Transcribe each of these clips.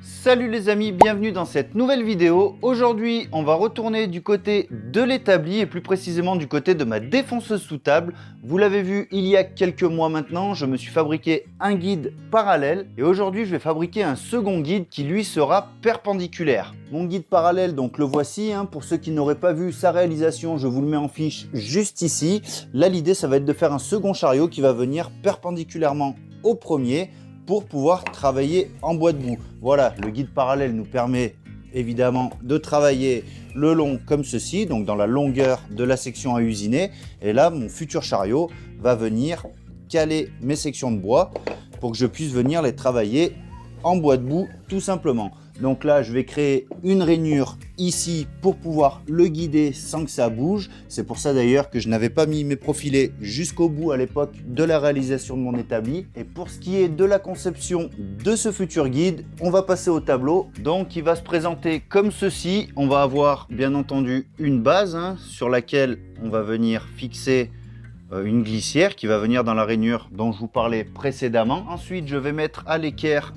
Salut les amis, bienvenue dans cette nouvelle vidéo. Aujourd'hui, on va retourner du côté de l'établi et plus précisément du côté de ma défonceuse sous table. Vous l'avez vu, il y a quelques mois maintenant, je me suis fabriqué un guide parallèle et aujourd'hui, je vais fabriquer un second guide qui lui sera perpendiculaire. Mon guide parallèle, donc le voici. Pour ceux qui n'auraient pas vu sa réalisation, je vous le mets en fiche juste ici. Là, l'idée, ça va être de faire un second chariot qui va venir perpendiculairement au premier pour pouvoir travailler en bois de boue. Voilà, le guide parallèle nous permet évidemment de travailler le long comme ceci, donc dans la longueur de la section à usiner. Et là, mon futur chariot va venir caler mes sections de bois pour que je puisse venir les travailler en bois de boue tout simplement. Donc là, je vais créer une rainure ici pour pouvoir le guider sans que ça bouge. C'est pour ça d'ailleurs que je n'avais pas mis mes profilés jusqu'au bout à l'époque de la réalisation de mon établi. Et pour ce qui est de la conception de ce futur guide, on va passer au tableau. Donc il va se présenter comme ceci. On va avoir bien entendu une base sur laquelle on va venir fixer une glissière qui va venir dans la rainure dont je vous parlais précédemment. Ensuite, je vais mettre à l'équerre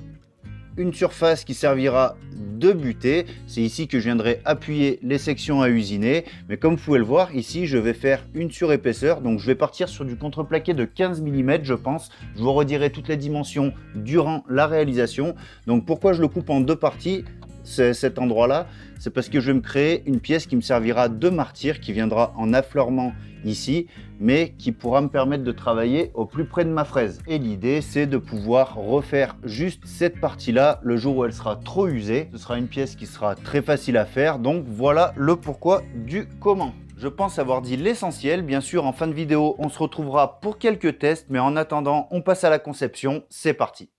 une surface qui servira de butée. C'est ici que je viendrai appuyer les sections à usiner. Mais comme vous pouvez le voir, ici, je vais faire une surépaisseur. Donc, je vais partir sur du contreplaqué de 15 mm, je pense. Je vous redirai toutes les dimensions durant la réalisation. Donc, pourquoi je le coupe en deux parties, cet endroit-là? C'est parce que je vais me créer une pièce qui me servira de martyr, qui viendra en affleurement ici, mais qui pourra me permettre de travailler au plus près de ma fraise. Et l'idée, c'est de pouvoir refaire juste cette partie-là le jour où elle sera trop usée. Ce sera une pièce qui sera très facile à faire. Donc voilà le pourquoi du comment. Je pense avoir dit l'essentiel. Bien sûr, en fin de vidéo, on se retrouvera pour quelques tests, mais en attendant, on passe à la conception. C'est parti.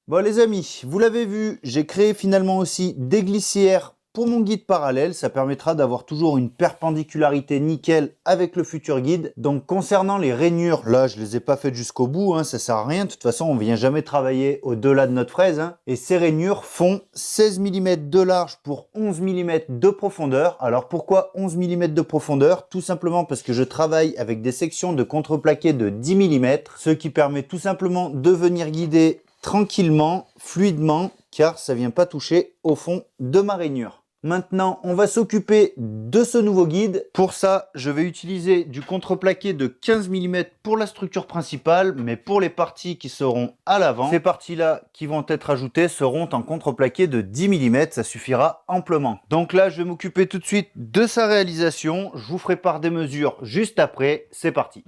Bon les amis, vous l'avez vu, j'ai créé finalement aussi des glissières pour mon guide parallèle, ça permettra d'avoir toujours une perpendicularité nickel avec le futur guide. Donc concernant les rainures, là je les ai pas faites jusqu'au bout, hein, ça sert à rien. De toute façon, on vient jamais travailler au-delà de notre fraise. Hein. Et ces rainures font 16 mm de large pour 11 mm de profondeur. Alors pourquoi 11 mm de profondeur? Tout simplement parce que je travaille avec des sections de contreplaqué de 10 mm, ce qui permet tout simplement de venir guider tranquillement, fluidement, car ça vient pas toucher au fond de ma rainure. Maintenant, on va s'occuper de ce nouveau guide. Pour ça, je vais utiliser du contreplaqué de 15 mm pour la structure principale, mais pour les parties qui seront à l'avant, ces parties-là qui vont être ajoutées seront en contreplaqué de 10 mm, ça suffira amplement. Donc là, je vais m'occuper tout de suite de sa réalisation. Je vous ferai part des mesures juste après. C'est parti.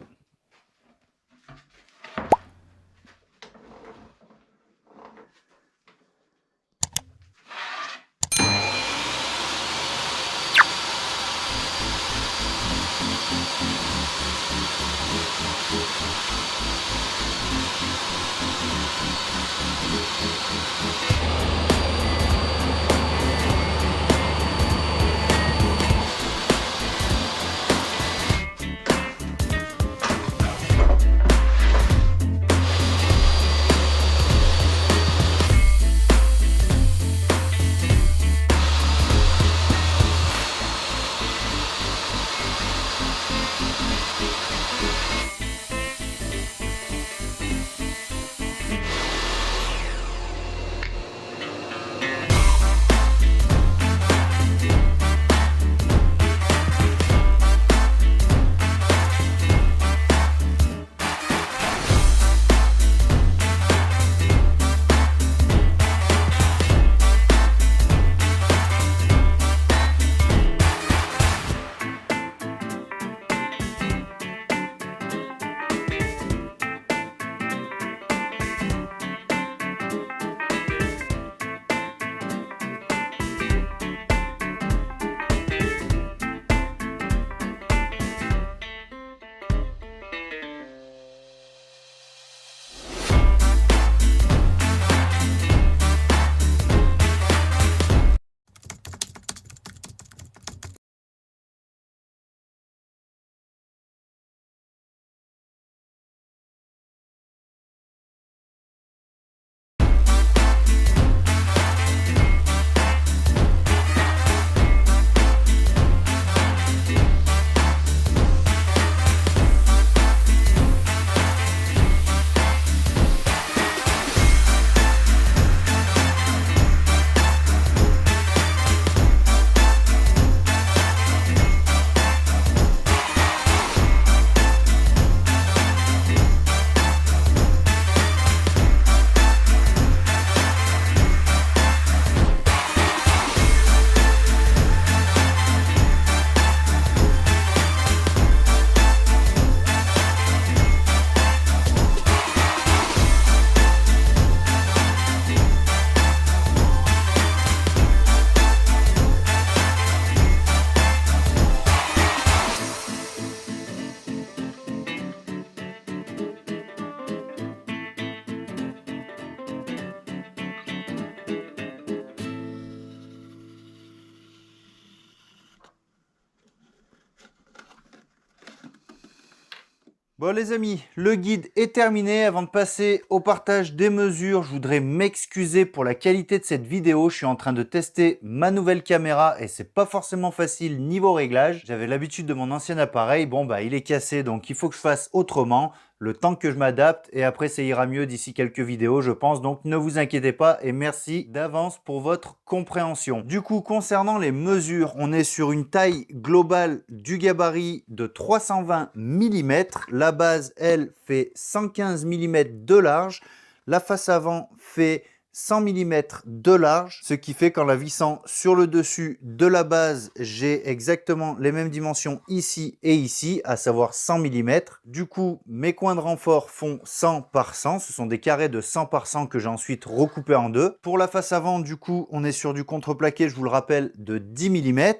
Bon les amis, le guide est terminé. Avant de passer au partage des mesures, je voudrais m'excuser pour la qualité de cette vidéo. Je suis en train de tester ma nouvelle caméra et c'est pas forcément facile niveau réglage. J'avais l'habitude de mon ancien appareil, bon bah il est cassé donc il faut que je fasse autrement. Le temps que je m'adapte et après ça ira mieux d'ici quelques vidéos je pense, donc ne vous inquiétez pas et merci d'avance pour votre compréhension. Du coup concernant les mesures, on est sur une taille globale du gabarit de 320 mm, la base elle fait 115 mm de large, la face avant fait 100 mm de large, ce qui fait qu'en la vissant sur le dessus de la base, j'ai exactement les mêmes dimensions ici et ici, à savoir 100 mm. Du coup, mes coins de renfort font 100 par 100, ce sont des carrés de 100 par 100 que j'ai ensuite recoupés en deux. Pour la face avant, du coup, on est sur du contreplaqué, je vous le rappelle, de 10 mm.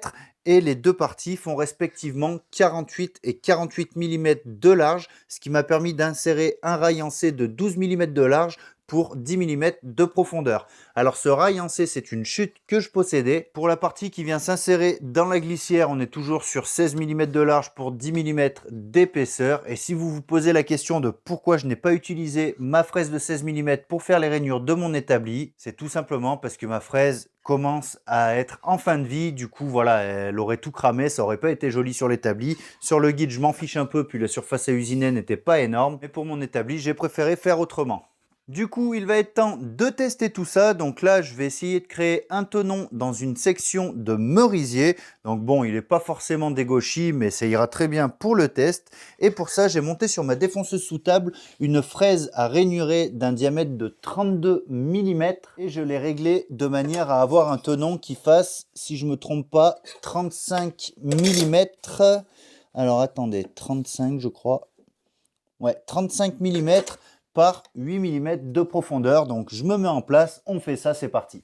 Et les deux parties font respectivement 48 et 48 mm de large, ce qui m'a permis d'insérer un rail en C de 12 mm de large, pour 10 mm de profondeur. Alors ce rail en C, c'est une chute que je possédais. Pour la partie qui vient s'insérer dans la glissière, on est toujours sur 16 mm de large pour 10 mm d'épaisseur. Et si vous vous posez la question de pourquoi je n'ai pas utilisé ma fraise de 16 mm pour faire les rainures de mon établi, c'est tout simplement parce que ma fraise commence à être en fin de vie. Du coup, voilà, elle aurait tout cramé, ça aurait pas été joli sur l'établi. Sur le guide, je m'en fiche un peu, puis la surface à usiner n'était pas énorme. Mais pour mon établi, j'ai préféré faire autrement. Du coup, il va être temps de tester tout ça. Donc là, je vais essayer de créer un tenon dans une section de merisier. Donc bon, il n'est pas forcément des gauchis, mais ça ira très bien pour le test. Et pour ça, j'ai monté sur ma défonceuse sous table une fraise à rainurée d'un diamètre de 32 mm. Et je l'ai réglée de manière à avoir un tenon qui fasse, si je ne me trompe pas, 35 mm. Alors attendez, 35 je crois. Ouais, 35 mm par 8 mm de profondeur. Donc je me mets en place, on fait ça, c'est parti.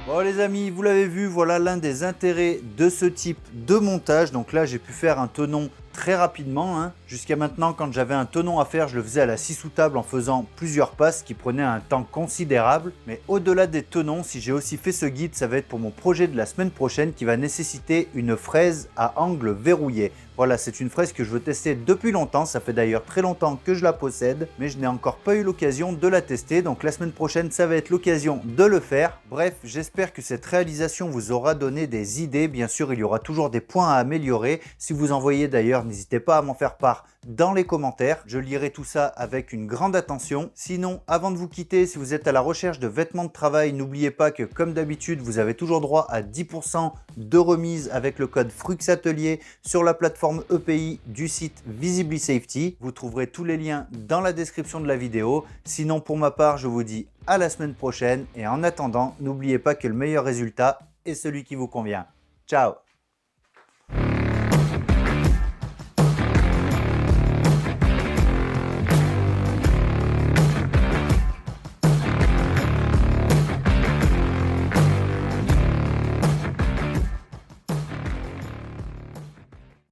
Bon les amis, vous l'avez vu, voilà l'un des intérêts de ce type de montage. Donc là, j'ai pu faire un tenon très rapidement, hein. Jusqu'à maintenant, quand j'avais un tenon à faire, je le faisais à la scie sous table en faisant plusieurs passes qui prenaient un temps considérable. Mais au-delà des tenons, si j'ai aussi fait ce guide, ça va être pour mon projet de la semaine prochaine qui va nécessiter une fraise à angle verrouillé. Voilà, c'est une fraise que je veux tester depuis longtemps, ça fait d'ailleurs très longtemps que je la possède, mais je n'ai encore pas eu l'occasion de la tester, donc la semaine prochaine, ça va être l'occasion de le faire. Bref, j'espère que cette réalisation vous aura donné des idées. Bien sûr, il y aura toujours des points à améliorer. Si vous en voyez d'ailleurs, n'hésitez pas à m'en faire part dans les commentaires. Je lirai tout ça avec une grande attention. Sinon, avant de vous quitter, si vous êtes à la recherche de vêtements de travail, n'oubliez pas que comme d'habitude, vous avez toujours droit à 10% de remise avec le code FRUXATELIER sur la plateforme EPI du site Visibly Safety. Vous trouverez tous les liens dans la description de la vidéo. Sinon, pour ma part, je vous dis à la semaine prochaine et en attendant, n'oubliez pas que le meilleur résultat est celui qui vous convient. Ciao!